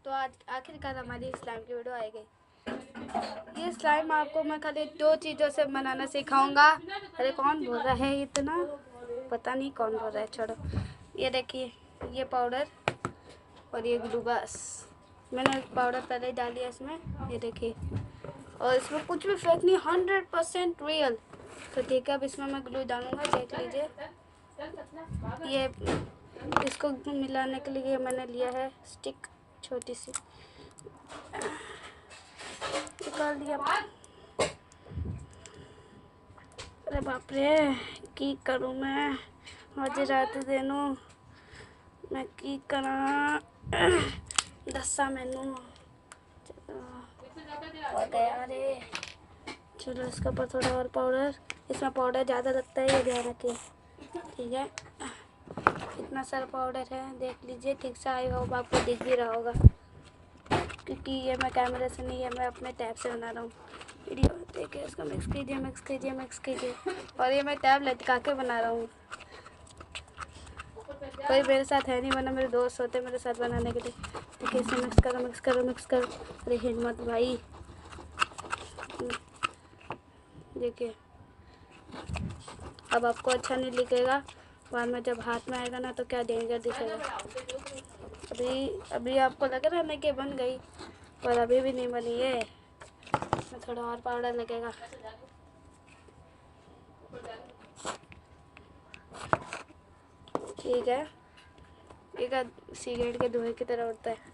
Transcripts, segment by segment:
तो आज आखिरकार हमारी स्लाइम की वीडियो आई गई। ये स्लाइम आपको मैं खाली 2 चीज़ों से बनाना सिखाऊंगा। अरे कौन बोल रहा है इतना, पता नहीं कौन बोल रहा है, छोड़ो। ये देखिए, ये पाउडर और ये ग्लू। बस मैंने पाउडर पहले ही डाल दिया इसमें, ये देखिए। और इसमें कुछ भी फेक नहीं, 100% रियल। तो ठीक है, अब इसमें मैं ग्लू डालूंगा, देख लीजिए। ये इसको मिलाने के लिए मैंने लिया है स्टिक, छोटी सी, निकाल दिया। अरे बाप रे, की करूँ मैं, आज रात देनू मैं की करा, दसा मैनू हो गया रे। चलो इसके ऊपर थोड़ा और पाउडर, इसमें पाउडर ज़्यादा लगता है, ये ध्यान रखिए, ठीक है। इतना सारा पाउडर है, देख लीजिए ठीक से। आई होप आपको दिख भी रहा होगा, क्योंकि ये मैं कैमरे से नहीं है, मैं अपने टैब से बना रहा हूँ वीडियो। देखिए, इसको मिक्स कीजिए, मिक्स कीजिए, मिक्स कीजिए। और ये मैं टैब लटका के बना रहा हूँ, कोई मेरे साथ है नहीं, वरना मेरे दोस्त होते मेरे साथ बनाने के लिए। देखिए, इसे मिक्स करो, मिक्स करो, मिक्स करो। अरे हिम्मत भाई, देखिए। अब आपको अच्छा नहीं दिखेगा, बाद में जब हाथ में आएगा ना तो क्या डेंजर दिखेगा। अभी आपको लग रहा है ना कि बन गई, पर अभी भी नहीं बनी है, इसमें थोड़ा और पाउडर लगेगा। ठीक है, एक सिगरेट के धुएं की तरह उड़ता है।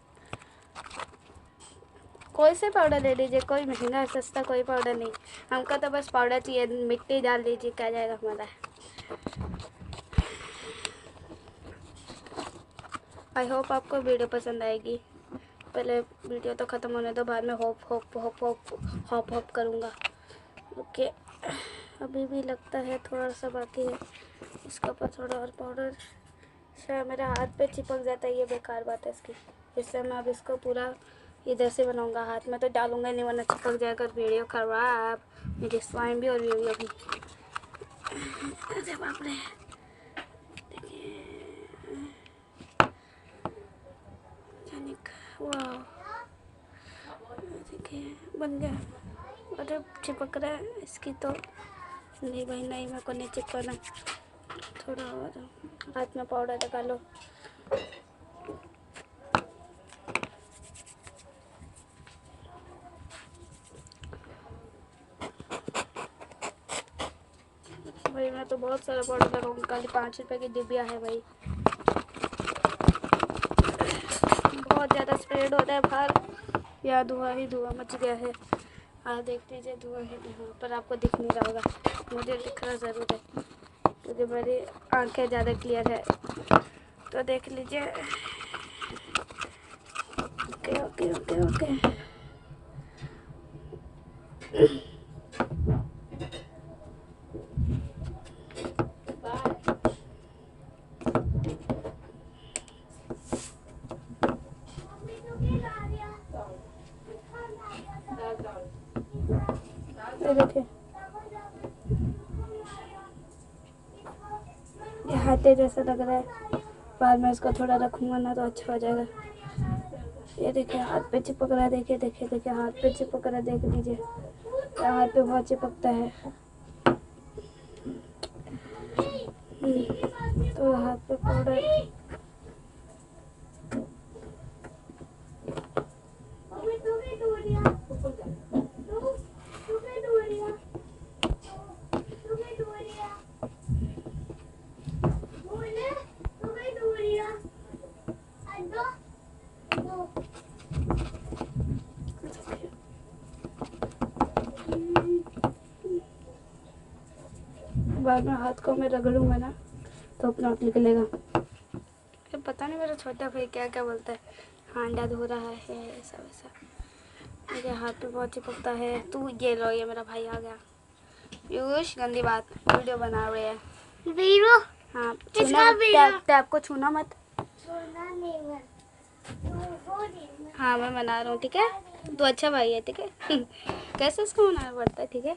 कोई से पाउडर ले लीजिए, कोई महंगा सस्ता कोई पाउडर नहीं, हमको तो बस पाउडर चाहिए। मिट्टी डाल लीजिए, क्या जाएगा हमारा। आई होप आपको वीडियो पसंद आएगी। पहले वीडियो तो ख़त्म होने दो, बाद में hope hope hope hope hop hop करूँगा। ओके, अभी भी लगता है थोड़ा सा बाकी है, इसके ऊपर थोड़ा और पाउडर। शायद मेरे हाथ पे चिपक जाता है, ये बेकार बात है इसकी, इसलिए मैं अब इसको पूरा इधर से बनाऊंगा, हाथ में तो डालूंगा नहीं, वरना चिपक जाएगा वीडियो खराब, मेरी स्लाइम भी और वीडियो भी। अरे बाप रे, वाह, देखिए बन गया। अरे चिपक रहा है इसकी तो, नहीं भाई नहीं, मेरे को नहीं चिपकाना। थोड़ा और हाथ में पाउडर लगा लो। भाई मैं तो बहुत सारा पाउडर लगाऊंगा, खाली 5 रुपए की डिबिया है भाई, बहुत ज़्यादा स्प्रेड हो रहा है बाहर। या धुआं ही धुआं मच गया है, हाँ देख लीजिए, धुआं ही धुआं, पर आपको दिख नहीं रहा होगा, मुझे दिख रहा ज़रूर है, क्योंकि मेरी आंखें ज़्यादा क्लियर है, तो देख लीजिए। ओके ओके ओके ओके, देखिए ये हाथे जैसा लग रहा है, बाद में इसको थोड़ा रखूँगा ना तो अच्छा हो जाएगा। ये देखिए हाथ पे चिपक रहा है, देखिए देखिए देखिए, हाथ पे चिपक रहा है, देख लीजिए, हाथ पे बहुत चिपकता है। तो हाथ पे पाउडर, बाद में हाथ को मैं रगड़ूंगा ना तो अपना आप निकलेगा। पता नहीं मेरा छोटा भाई क्या क्या बोलता है, हांडा धो रहा है ऐसा वैसा, मेरे हाथ पे बहुत चिपकता है। तू ये लो, ये मेरा भाई आ गया। पीयूष गंदी बात, वीडियो बना रहे हैं वीडियो। हाँ, टैब को छूना मत, हाँ मैं बना रहा हूँ, ठीक है, तू अच्छा भाई है, ठीक है। कैसे इसको बनाना पड़ता है, ठीक है।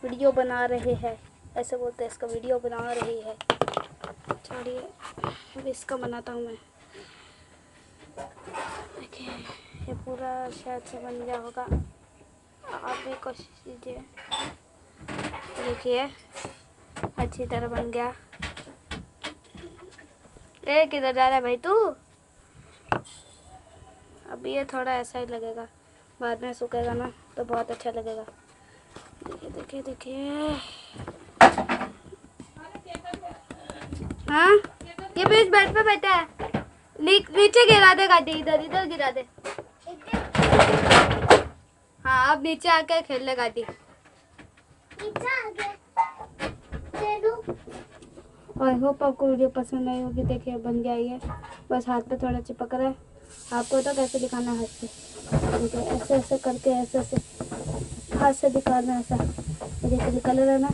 वीडियो बना रहे हैं ऐसे बोलते हैं इसको, वीडियो बना रही है। छोड़िए, अब इसका बनाता हूँ मैं। देखिए ये पूरा शायद से बन गया होगा, आप भी कोशिश कीजिए। देखिए अच्छी तरह बन गया। ए किधर जा रहा है भाई तू? अभी ये थोड़ा ऐसा ही लगेगा, बाद में सूखेगा ना तो बहुत अच्छा लगेगा। देखिए देखिए देखिए। हाँ ये भी इस बेड पे बैठा है, नीचे गिरा दे गाड़ी, इधर इधर गिरा दे। हाँ अब नीचे आके खेल ले गाड़ी। आई होप आपको वीडियो पसंद आई होगी। देखिए बन गया ये, बस हाथ पे थोड़ा चिपक रहा है। आपको तो कैसे दिखाना है हाथ से, देखिए ऐसे ऐसे करके ऐसे ऐसे हाथ से दिखाना है ऐसा। देखिए कलर है ना।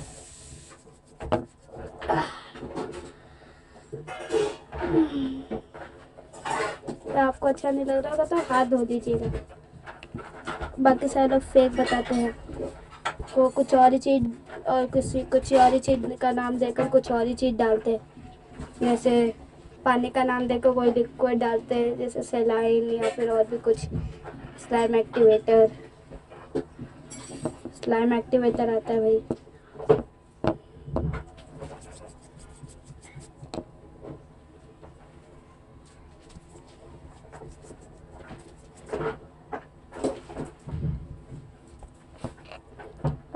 तो आपको अच्छा नहीं लग रहा होगा तो हाथ धो दीजिएगा। बाकी सारे लोग फेक बताते हैं, वो कुछ और ही चीज़ और कुछ और ही चीज़ का नाम देकर कुछ और ही चीज़ डालते हैं। जैसे पानी का नाम देकर कोई लिक्विड डालते हैं, जैसे सेलाइन या फिर और भी कुछ। स्लाइम एक्टिवेटर, स्लाइम एक्टिवेटर आता है भाई।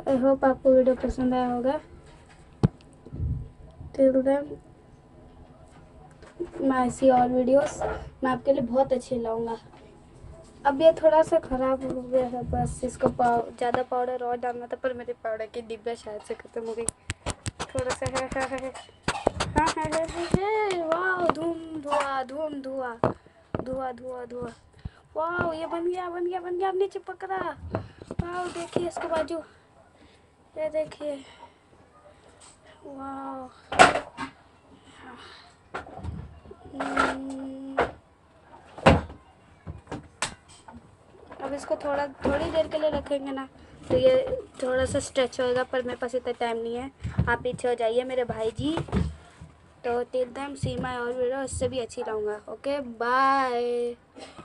आई होप आपको वीडियो पसंद आया होगा। टिल देन मैं ऐसी और वीडियोस मैं आपके लिए बहुत अच्छी लाऊंगा। अब ये थोड़ा सा ख़राब हो गया है, बस इसको ज़्यादा पाउडर और डालना था, पर मेरे पाउडर की डिब्बा शायद से ख़त्म हो गई। थोड़ा सा है वाह, धूम धुआं धूम धुआं धुआं धुआं धुआं। वाह ये बन गया बन गया बन गया, अब नीचे पक रहा। वाह देखिए इसके बाजू, ये देखिए वाह। अब इसको थोड़ी देर के लिए रखेंगे ना तो ये थोड़ा सा स्ट्रेच होएगा, पर मेरे पास इतना टाइम नहीं है। आप पीछे हो जाइए मेरे भाई जी। तो टिल देन सी माय और वीडियो, इससे भी अच्छी लाऊंगा। Okay bye.